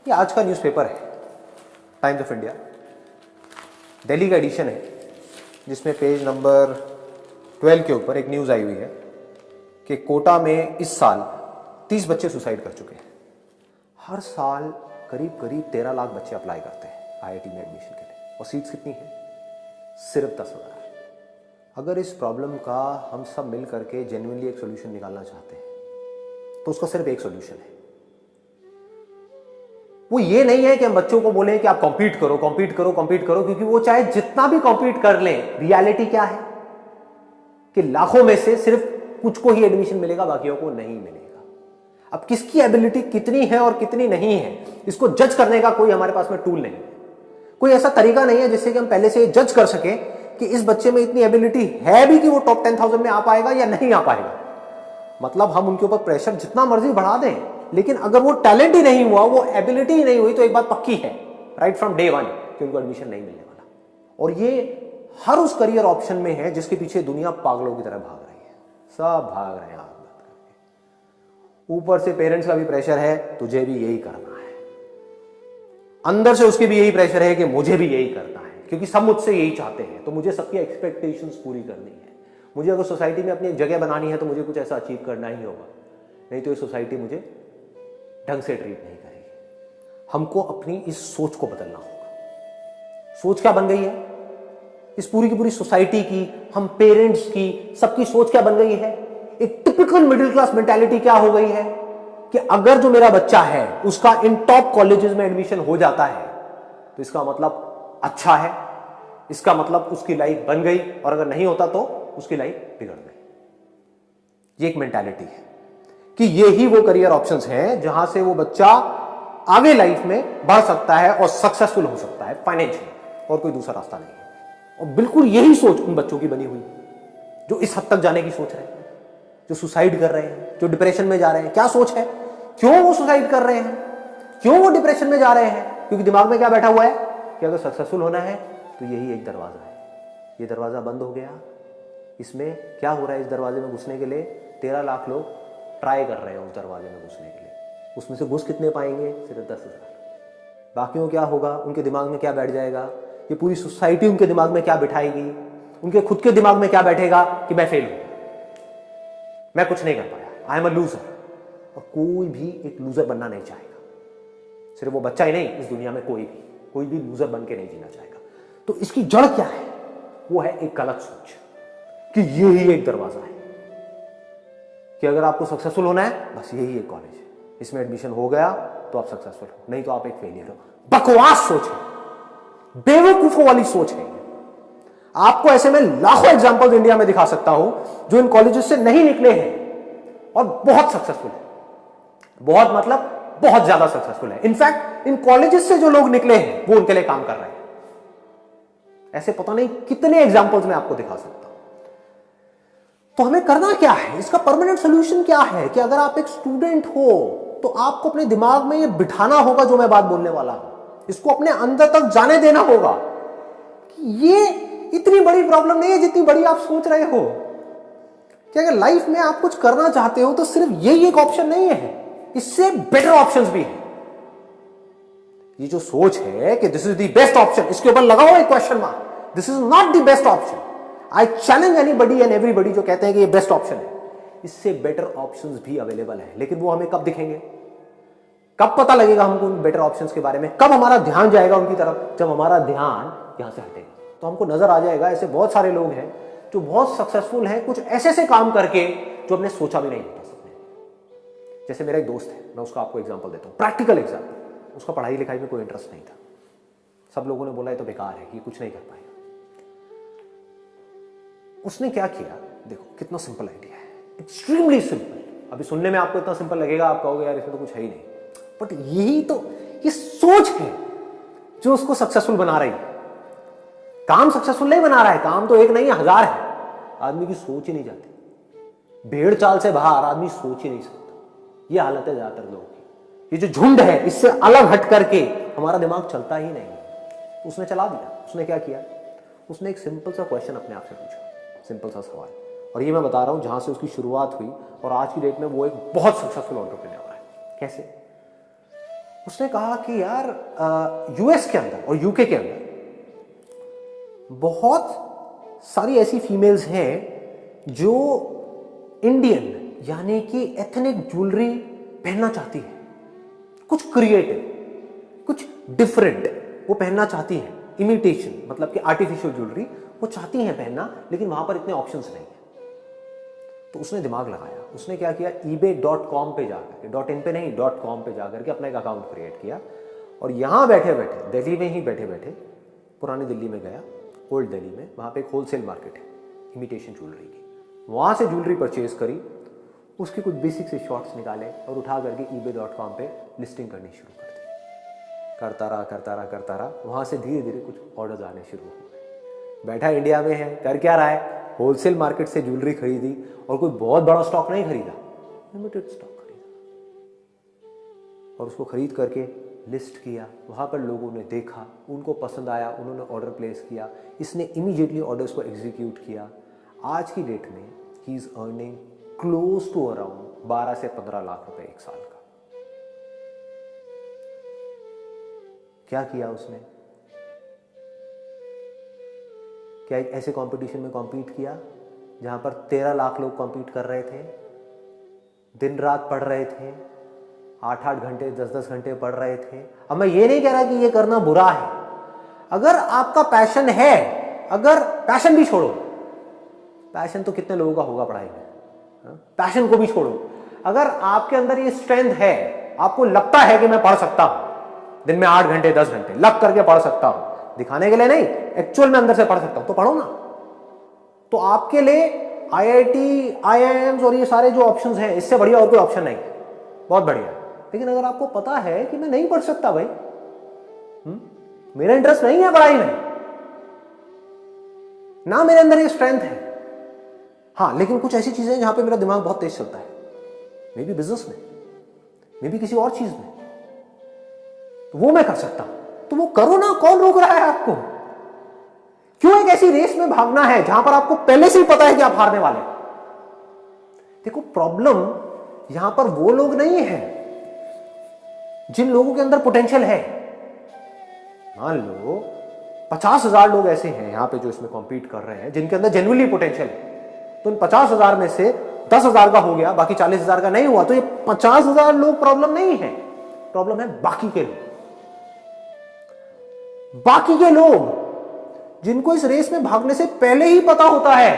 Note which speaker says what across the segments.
Speaker 1: ये आज का न्यूज़पेपर है, टाइम्स ऑफ इंडिया, दिल्ली का एडिशन है, जिसमें पेज नंबर 12 के ऊपर एक न्यूज़ आई हुई है कि कोटा में इस साल 30 बच्चे सुसाइड कर चुके हैं। हर साल करीब करीब 13 लाख बच्चे अप्लाई करते हैं आईआईटी में एडमिशन के लिए, और सीट्स कितनी हैं? सिर्फ 10,000। अगर इस प्रॉब्लम का हम सब मिल करके जेन्युइनली एक सोल्यूशन निकालना चाहते हैं तो उसका सिर्फ एक सोल्यूशन है। वो ये नहीं है कि हम बच्चों को बोलें कि आप कॉम्पीट करो, क्योंकि वो चाहे जितना भी कॉम्पीट कर लें, रियलिटी क्या है कि लाखों में से सिर्फ कुछ को ही एडमिशन मिलेगा, बाकियों को नहीं मिलेगा। अब किसकी एबिलिटी कितनी है और कितनी नहीं है, इसको जज करने का कोई हमारे पास में टूल नहीं है। कोई ऐसा तरीका नहीं है जिससे कि हम पहले से जज कर सके कि इस बच्चे में इतनी एबिलिटी है भी कि वो टॉप 10,000 में आ पाएगा या नहीं आ पाएगा। मतलब हम उनके ऊपर प्रेशर जितना मर्जी बढ़ा दें, लेकिन अगर वो टैलेंट ही नहीं हुआ, वो एबिलिटी ही नहीं हुई, तो एक बात पक्की है राइट फ्रॉम डे वन कि उनको एडमिशन नहीं मिलने वाला। और ये हर उस करियर ऑप्शन में है जिसके पीछे दुनिया पागलों की तरह भाग रही है। सब भाग रहे हैं आग बंद करके। ऊपर से पेरेंट्स का भी प्रेशर है, तुझे भी यही करना है। अंदर से उसके भी यही प्रेशर है कि मुझे भी यही करना है, क्योंकि सब मुझसे यही चाहते हैं, तो मुझे सबकी एक्सपेक्टेशंस पूरी करनी है। मुझे अगर सोसाइटी में अपनी एक जगह बनानी है तो मुझे कुछ ऐसा अचीव करना ही होगा, नहीं तो ये सोसाइटी मुझे ढंग से ट्रीट नहीं करेगी। हमको अपनी इस सोच को बदलना होगा। सोच क्या बन गई है इस पूरी की पूरी सोसाइटी की, हम पेरेंट्स की, सबकी सोच क्या बन गई है? एक टिपिकल मिडिल क्लास मेंटालिटी क्या हो गई है कि अगर जो मेरा बच्चा है उसका इन टॉप कॉलेजेस में एडमिशन हो जाता है तो इसका मतलब अच्छा है, इसका मतलब उसकी लाइफ बन गई, और अगर नहीं होता तो उसकी लाइफ बिगड़ गई। ये एक मेंटालिटी है कि ये ही वो करियर ऑप्शंस हैं जहां से वो बच्चा आगे लाइफ में बढ़ सकता है और सक्सेसफुल हो सकता है फाइनेंशियली, और कोई दूसरा रास्ता नहीं है। और बिल्कुल यही सोच उन बच्चों की बनी हुई जो इस हद तक जाने की सोच रहे हैं, जो सुसाइड कर रहे हैं, जो डिप्रेशन में जा रहे हैं। क्या सोच है? क्यों वो सुसाइड कर रहे हैं? क्यों वो डिप्रेशन में जा रहे हैं? क्योंकि दिमाग में क्या बैठा हुआ है कि अगर सक्सेसफुल होना है तो यही एक दरवाजा है, ये दरवाजा बंद हो गया। इसमें क्या हो रहा है? इस दरवाजे में घुसने के लिए 13 लाख लोग ट्राई कर रहे हैं उस दरवाजे में घुसने के लिए। उसमें से घुस कितने पाएंगे? सिर्फ 10,000। बाकियों क्या होगा? उनके दिमाग में क्या बैठ जाएगा? ये पूरी सोसाइटी उनके दिमाग में क्या बिठाएगी? उनके खुद के दिमाग में क्या बैठेगा कि मैं फेल हूं, मैं कुछ नहीं कर पाया, आई एम अ लूजर। और कोई भी एक लूजर बनना नहीं चाहेगा। सिर्फ वो बच्चा ही नहीं, इस दुनिया में कोई भी लूजर बन के नहीं जीना चाहेगा। तो इसकी जड़ क्या है? वो है एक गलत सोच कि ये ही एक दरवाजा है कि अगर आपको सक्सेसफुल होना है बस यही एक कॉलेज है, इसमें एडमिशन हो गया तो आप सक्सेसफुल हो, नहीं तो आप एक फेलियर हो। बकवास सोच है, बेवकूफों वाली सोच है। आपको ऐसे में लाखों एग्जांपल्स इंडिया में दिखा सकता हूं जो इन कॉलेजेस से नहीं निकले हैं और बहुत सक्सेसफुल है। बहुत मतलब बहुत ज्यादा सक्सेसफुल है। इनफैक्ट इन कॉलेजेस से जो लोग निकले हैं वो उनके लिए काम कर रहे हैं। ऐसे पता नहीं कितने एग्जांपल्स मैं आपको दिखा सकता हूं। तो हमें करना क्या है? इसका परमानेंट सोल्यूशन क्या है कि अगर आप एक स्टूडेंट हो तो आपको अपने दिमाग में ये बिठाना होगा जो मैं बात बोलने वाला हूं, इसको अपने अंदर तक जाने देना होगा कि ये इतनी बड़ी प्रॉब्लम नहीं है जितनी बड़ी आप सोच रहे हो। कि अगर लाइफ में आप कुछ करना चाहते हो तो सिर्फ यही एक ऑप्शन नहीं है, इससे बेटर ऑप्शंस भी हैं। ये जो सोच है कि this is the best option, इसके ऊपर लगाओ एक question mark. This is not the best option. I challenge anybody and everybody जो कहते हैं कि ये बेस्ट ऑप्शन है। इससे बेटर ऑप्शंस भी अवेलेबल है, लेकिन वो हमें कब दिखेंगे? कब पता लगेगा हमको उन बेटर ऑप्शंस के बारे में? कब हमारा ध्यान जाएगा उनकी तरफ? जब हमारा ध्यान यहां से हटेगा तो हमको नजर आ जाएगा ऐसे बहुत सारे लोग हैं जो बहुत सक्सेसफुल हैं कुछ ऐसे से काम करके जो हमने सोचा भी नहीं होता सपने। जैसे मेरा एक दोस्त है, मैं उसका आपको एग्जांपल देता हूं, प्रैक्टिकल एग्जांपल। उसका पढ़ाई लिखाई में कोई इंटरेस्ट नहीं था। सब लोगों ने बोला ये तो बेकार है, कि कुछ नहीं कर पाएगा। उसने क्या किया? देखो कितना सिंपल आइडिया है, एक्सट्रीमली सिंपल। अभी सुनने में आपको इतना सिंपल लगेगा, आप कहोगे यार इसमें तो कुछ है ही नहीं, बट यही तो ये सोच है जो उसको सक्सेसफुल बना रही है। काम सक्सेसफुल नहीं बना रहा है, काम तो एक नहीं 1000 है। आदमी की सोच ही नहीं जाती, भेड़ चाल से बाहर आदमी सोच ही नहीं सकता। ये हालत है ज्यादातर लोगों की। ये जो झुंड है इससे अलग हट करके हमारा दिमाग चलता ही नहीं। तो उसने चला दिया। उसने क्या किया? उसने एक सिंपल सा क्वेश्चन अपने आप से पूछा, सिंपल सा सवाल। और ये मैं बता रहा हूं जहां से उसकी शुरुआत हुई और आज की डेट में वो एक बहुत सक्सेसफुल एंटरप्रेन्योर है। कैसे? उसने कहा कि यार यूएस के अंदर और यूके के अंदर बहुत सारी ऐसी फीमेल्स हैं जो इंडियन यानी कि एथनिक ज्वेलरी पहनना चाहती है, कुछ क्रिएटिव, कुछ डिफरेंट वो पहनना चाहती हैं, इमिटेशन मतलब कि आर्टिफिशियल ज्वेलरी वो चाहती हैं पहनना, लेकिन वहां पर इतने ऑप्शंस नहीं है। तो उसने दिमाग लगाया, उसने क्या किया, ebay.com पे जाकर, .in पे नहीं .com पे जाकर के अपना एक अकाउंट क्रिएट किया और यहां बैठे बैठे दिल्ली में ही बैठे बैठे पुरानी दिल्ली में गया, ओल्ड दिल्ली में, वहां पे एक होलसेल मार्केट है इमिटेशन ज्वेलरी की, वहां से ज्वेलरी परचेज करी, उसके कुछ बेसिक से शॉट्स निकाले और उठा करके ebay.com पे लिस्टिंग करनी शुरू कर दी। करता रहा, वहां से धीरे धीरे कुछ ऑर्डर्स आने शुरू हो गए। बैठा इंडिया में है, कर क्या रहा है, होलसेल मार्केट से ज्वेलरी खरीदी और कोई बहुत बड़ा स्टॉक नहीं खरीदा, लिमिटेड स्टॉक खरीदा और उसको खरीद करके लिस्ट किया। वहां पर लोगों ने देखा, उनको पसंद आया, उन्होंने ऑर्डर प्लेस किया, इसने इमीडिएटली ऑर्डर्स को एग्जीक्यूट किया। आज की डेट में he is earning close to around 12 से 15 लाख रुपए एक साल का। क्या किया उसने, क्या एक ऐसे कंपटीशन में कॉम्पीट किया जहां पर 13 लाख लोग कॉम्पीट कर रहे थे, दिन रात पढ़ रहे थे, 8-8 घंटे 10-10 घंटे पढ़ रहे थे। अब मैं ये नहीं कह रहा कि ये करना बुरा है, अगर आपका पैशन है, अगर पैशन भी छोड़ो, पैशन तो कितने लोगों का होगा पढ़ाई में, पैशन को भी छोड़ो, अगर आपके अंदर ये स्ट्रेंथ है, आपको लगता है कि मैं पढ़ सकता हूं दिन में 8 घंटे 10 घंटे लग करके पढ़ सकता हूं, दिखाने के लिए नहीं, एक्चुअल में अंदर से पढ़ सकता हूं, तो पढ़ो ना। तो आपके लिए आईआईटी, आईआईएम्स और ये सारे जो ऑप्शंस हैं, इससे बढ़िया और कोई ऑप्शन नहीं है, बहुत बढ़िया है। लेकिन अगर आपको पता है कि मैं नहीं पढ़ सकता भाई, मेरा इंटरेस्ट नहीं है पढ़ाई में, ना मेरे अंदर ये स्ट्रेंथ है, हाँ लेकिन कुछ ऐसी चीजें जहां पे मेरा दिमाग बहुत तेज चलता है, मे बी बिजनेस में, मे बी किसी और चीज में, तो वो मैं कर सकता हूं, तो वो करो ना, कौन रोक रहा है आपको? क्यों एक ऐसी रेस में भागना है जहां पर आपको पहले से ही पता है कि आप हारने वाले? देखो प्रॉब्लम यहां पर वो लोग नहीं है जिन लोगों के अंदर पोटेंशियल है। मान लो 50,000 लोग ऐसे हैं यहां पे जो इसमें कॉम्पीट कर रहे हैं जिनके अंदर जेन्युइनली पोटेंशियल है, तो इन 50,000 में से 10,000 का हो गया, बाकी 40,000 का नहीं हुआ, तो ये 50,000 लोग प्रॉब्लम नहीं है, प्रॉब्लम है बाकी के लोग। बाकी के लोग जिनको इस रेस में भागने से पहले ही पता होता है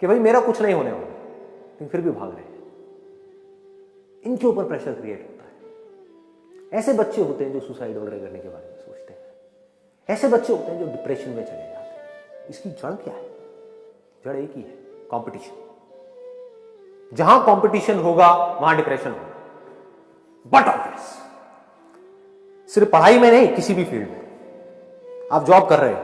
Speaker 1: कि भाई मेरा कुछ नहीं होने वाला, लेकिन फिर भी भाग रहे हैं, इनके ऊपर प्रेशर क्रिएट होता है। ऐसे बच्चे होते हैं जो सुसाइड वगैरह करने के बारे में सोचते हैं, ऐसे बच्चे होते हैं जो डिप्रेशन में चले जाते हैं। इसकी जड़ क्या है? जड़ एक ही है, कंपटीशन। जहां कंपटीशन होगा वहां डिप्रेशन होगा, बट ऑब्वियस सिर्फ पढ़ाई में नहीं, किसी भी फील्ड में आप जॉब कर रहे हो,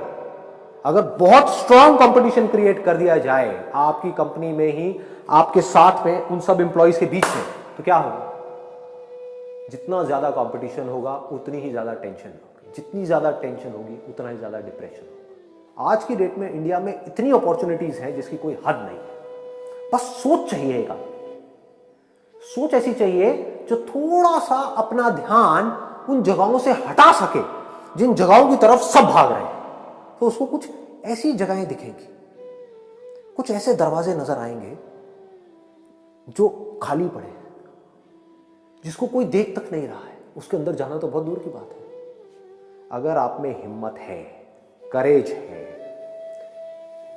Speaker 1: अगर बहुत स्ट्रांग कंपटीशन क्रिएट कर दिया जाए आपकी कंपनी में ही, आपके साथ में, उन सब एम्प्लॉइज के बीच में, तो क्या होगा? जितना ज्यादा कंपटीशन होगा उतनी ही ज्यादा टेंशन होगी, जितनी ज्यादा टेंशन होगी उतना ही ज्यादा डिप्रेशन होगा। आज की डेट में इंडिया में इतनी अपॉर्चुनिटीज हैं जिसकी कोई हद नहीं है, बस सोच चाहिए। एक सोच ऐसी चाहिए जो थोड़ा सा अपना ध्यान उन जगहों से हटा सके जिन जगहों की तरफ सब भाग रहे हैं, तो उसको कुछ ऐसी जगहें दिखेंगी, कुछ ऐसे दरवाजे नजर आएंगे जो खाली पड़े हैं, जिसको कोई देख तक नहीं रहा है, उसके अंदर जाना तो बहुत दूर की बात है। अगर आप में हिम्मत है, करेज है,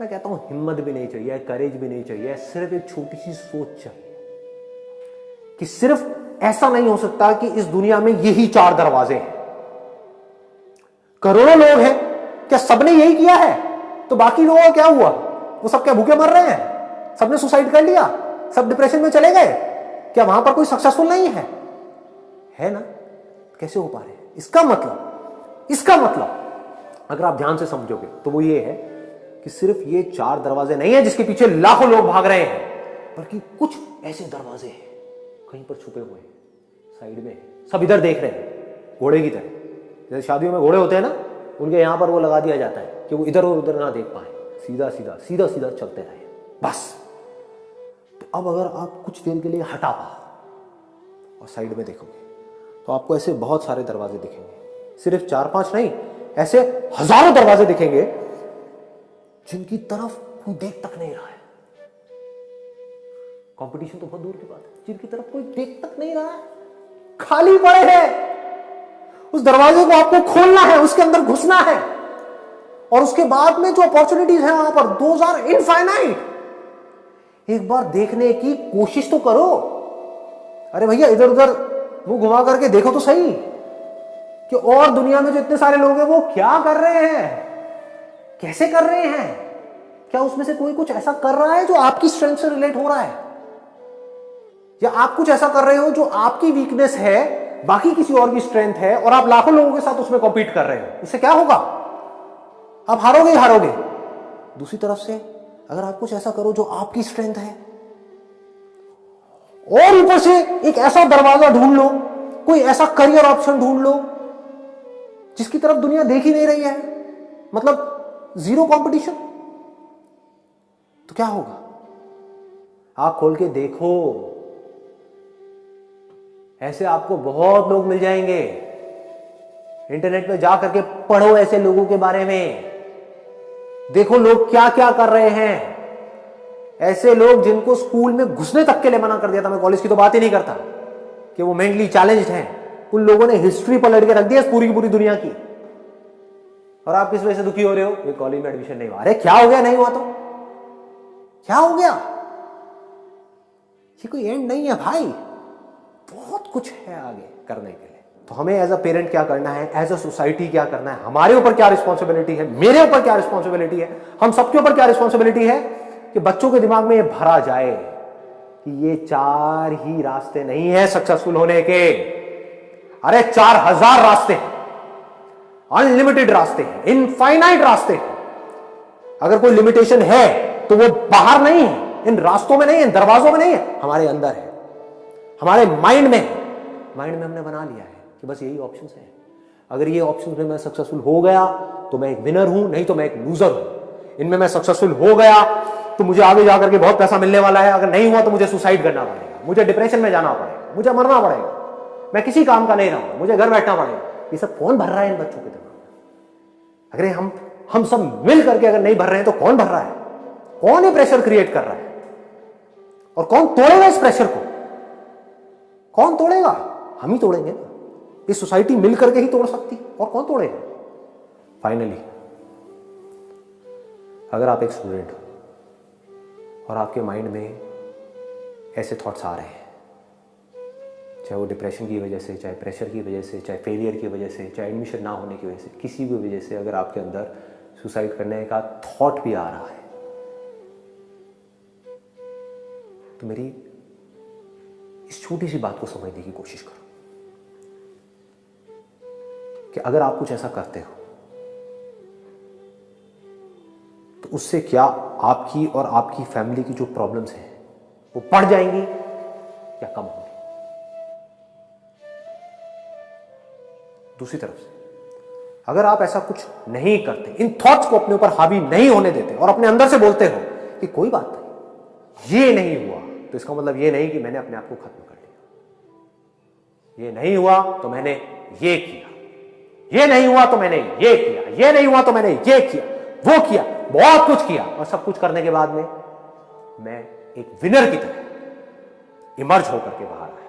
Speaker 1: मैं कहता हूं हिम्मत भी नहीं चाहिए, करेज भी नहीं चाहिए, सिर्फ एक छोटी सी सोच चाहिए कि सिर्फ ऐसा नहीं हो सकता कि इस दुनिया में यही 4 दरवाजे हैं। करोड़ों लोग हैं, क्या सबने यही किया है? तो बाकी लोगों का क्या हुआ? वो सब क्या भूखे मर रहे हैं? सबने सुसाइड कर लिया, सब डिप्रेशन में चले गए, क्या वहां पर कोई सक्सेसफुल नहीं है? है ना? कैसे हो पा रहे हैं? इसका मतलब अगर आप ध्यान से समझोगे तो वो ये है कि सिर्फ ये 4 दरवाजे नहीं है जिसके पीछे लाखों लोग भाग रहे हैं, बल्कि कुछ ऐसे दरवाजे हैं कहीं पर छुपे हुए हैं, साइड में, सब इधर देख रहे हैं, घोड़े की तरह। जैसे शादियों में घोड़े होते हैं ना, उनके यहां पर वो लगा दिया जाता है कि वो इधर और उधर ना देख पाए, सीधा सीधा सीधा सीधा चलते रहे बस। तो अब अगर आप कुछ देर के लिए हटा और साइड में देखोगे तो आपको ऐसे बहुत सारे दरवाजे दिखेंगे, सिर्फ 4-5 नहीं, ऐसे हजारों दरवाजे दिखेंगे जिनकी तरफ कोई देख तक नहीं रहा है। कंपटीशन तो बहुत दूर की बात है, जिनकी तरफ कोई देख तक नहीं रहा है, खाली पड़े हैं। उस दरवाजे को आपको खोलना है, उसके अंदर घुसना है, और उसके बाद में जो अपॉर्चुनिटीज है वहां पर, दोज आर इनफाइनाइट। एक बार देखने की कोशिश तो करो। अरे भैया इधर उधर मुंह घुमा करके देखो तो सही कि और दुनिया में जो इतने सारे लोग हैं वो क्या कर रहे हैं, कैसे कर रहे हैं। क्या उसमें से कोई कुछ ऐसा कर रहा है जो आपकी स्ट्रेंथ से रिलेट हो रहा है, या आप कुछ ऐसा कर रहे हो जो आपकी वीकनेस है, बाकी किसी और की स्ट्रेंथ है, और आप लाखों लोगों के साथ उसमें कॉम्पीट कर रहे हो। इससे क्या होगा? आप हारोगे ही हारोगे। दूसरी तरफ से अगर आप कुछ ऐसा करो जो आपकी स्ट्रेंथ है, और ऊपर से एक ऐसा दरवाजा ढूंढ लो, कोई ऐसा करियर ऑप्शन ढूंढ लो जिसकी तरफ दुनिया देख ही नहीं रही है, मतलब जीरो कंपटीशन, तो क्या होगा? आप खोल के देखो, ऐसे आपको बहुत लोग मिल जाएंगे। इंटरनेट पे जा करके पढ़ो ऐसे लोगों के बारे में, देखो लोग क्या क्या कर रहे हैं। ऐसे लोग जिनको स्कूल में घुसने तक के लिए मना कर दिया था, मैं कॉलेज की तो बात ही नहीं करता, कि वो मेंटली चैलेंज्ड हैं, उन लोगों ने हिस्ट्री पलट के रख दिया पूरी की पूरी दुनिया की। और आप किस वजह से दुखी हो रहे हो? ये कॉलेज में एडमिशन नहीं हुआ। अरे क्या हो गया? नहीं हुआ तो क्या हो गया? ये कोई एंड नहीं है भाई, बहुत कुछ है आगे करने के लिए। तो हमें एज अ पेरेंट क्या करना है, एज अ सोसाइटी क्या करना है, हमारे ऊपर क्या रिस्पॉन्सिबिलिटी है, मेरे ऊपर क्या रिस्पॉन्सिबिलिटी है, हम सबके ऊपर क्या रिस्पॉन्सिबिलिटी है कि बच्चों के दिमाग में ये भरा जाए कि ये 4 ही रास्ते नहीं है सक्सेसफुल होने के। अरे 4000 रास्ते हैं, अनलिमिटेड रास्ते हैं, इनफाइनाइट रास्ते हैं। अगर कोई लिमिटेशन है तो वो बाहर नहीं है, इन रास्तों में नहीं है, इन दरवाजों में नहीं है, हमारे अंदर है, हमारे माइंड में है। माइंड में हमने बना लिया है कि बस यही ऑप्शंस हैं। अगर ये ऑप्शंस में मैं सक्सेसफुल हो गया तो मैं एक विनर हूं, नहीं तो मैं एक लूजर हूं। इनमें मैं सक्सेसफुल हो गया तो मुझे आगे जाकर के बहुत पैसा मिलने वाला है, अगर नहीं हुआ तो मुझे सुसाइड करना पड़ेगा, मुझे डिप्रेशन में जाना पड़ेगा, मुझे मरना पड़ेगा, मैं किसी काम का नहीं रहूंगा, मुझे घर बैठना पड़ेगा। ये सब कौन भर रहा है इन बच्चों के दिमाग में? अगर हम सब मिल करके अगर नहीं भर रहे हैं तो कौन भर रहा है? कौन ये प्रेशर क्रिएट कर रहा है? और कौन तोड़ेगा इस प्रेशर को? कौन तोड़ेगा? हम ही तोड़ेंगे ना। ये सोसाइटी मिल करके ही तोड़ सकती, और कौन तोड़ेगा? फाइनली, अगर आप एक स्टूडेंट हो और आपके माइंड में ऐसे थॉट्स आ रहे हैं, चाहे वो डिप्रेशन की वजह से, चाहे प्रेशर की वजह से, चाहे फेलियर की वजह से, चाहे एडमिशन ना होने की वजह से, किसी भी वजह से अगर आपके अंदर सुसाइड करने का थॉट भी आ रहा है, तो मेरी इस छोटी सी बात को समझने की कोशिश करो कि अगर आप कुछ ऐसा करते हो तो उससे क्या आपकी और आपकी फैमिली की जो प्रॉब्लम्स हैं वो बढ़ जाएंगी या कम होंगी? दूसरी तरफ से अगर आप ऐसा कुछ नहीं करते, इन थॉट्स को अपने ऊपर हावी नहीं होने देते और अपने अंदर से बोलते हो कि कोई बात नहीं, ये नहीं हुआ तो इसका मतलब ये नहीं कि मैंने अपने आप को खत्म कर लिया, ये नहीं हुआ तो मैंने ये किया, ये नहीं हुआ तो मैंने ये किया, ये नहीं हुआ तो मैंने ये किया, वो किया, बहुत कुछ किया, और सब कुछ करने के बाद में मैं एक विनर की तरह इमर्ज होकर के बाहर आया।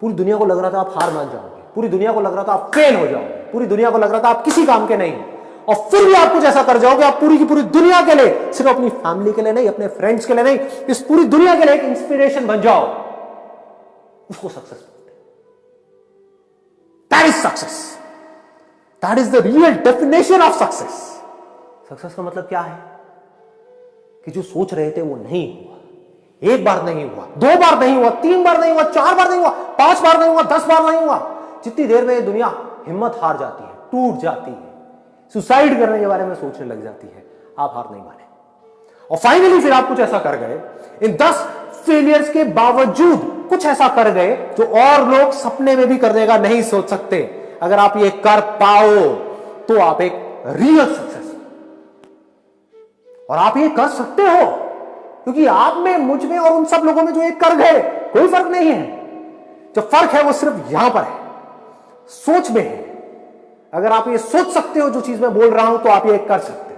Speaker 1: पूरी दुनिया को लग रहा था आप हार मान जाओगे, पूरी दुनिया को लग रहा था आप फेल हो जाओगे, पूरी दुनिया को लग रहा था आप किसी काम के नहीं हो, और फिर भी आप कुछ ऐसा कर जाओगे, आप पूरी की पूरी दुनिया के लिए, सिर्फ अपनी फैमिली के लिए नहीं, अपने फ्रेंड्स के लिए नहीं, इस पूरी दुनिया के लिए एक इंस्पिरेशन बन जाओ। उसको सक्सेस बोलते हैं। That is success, that is the real definition of success. Success का मतलब क्या है कि जो सोच रहे थे वो नहीं हुआ, एक बार नहीं हुआ, 2 बार नहीं हुआ, 3 बार नहीं हुआ, 4 बार नहीं हुआ, 5 बार नहीं हुआ, 10 बार नहीं हुआ। जितनी देर में दुनिया हिम्मत हार जाती है, टूट जाती है, सुसाइड करने के बारे में सोचने लग जाती है, आप हार नहीं माने, और फाइनली फिर आप कुछ ऐसा कर गए, इन 10 फेलियर्स के बावजूद कुछ ऐसा कर गए जो और लोग सपने में भी करने का नहीं सोच सकते। अगर आप ये कर पाओ तो आप एक रियल सक्सेस, और आप ये कर सकते हो क्योंकि आप में, मुझ में और उन सब लोगों में जो ये कर गए कोई फर्क नहीं है। जो फर्क है वो सिर्फ यहां पर है सोच में है। अगर आप ये सोच सकते हो जो चीज मैं बोल रहा हूं तो आप ये कर सकते हो।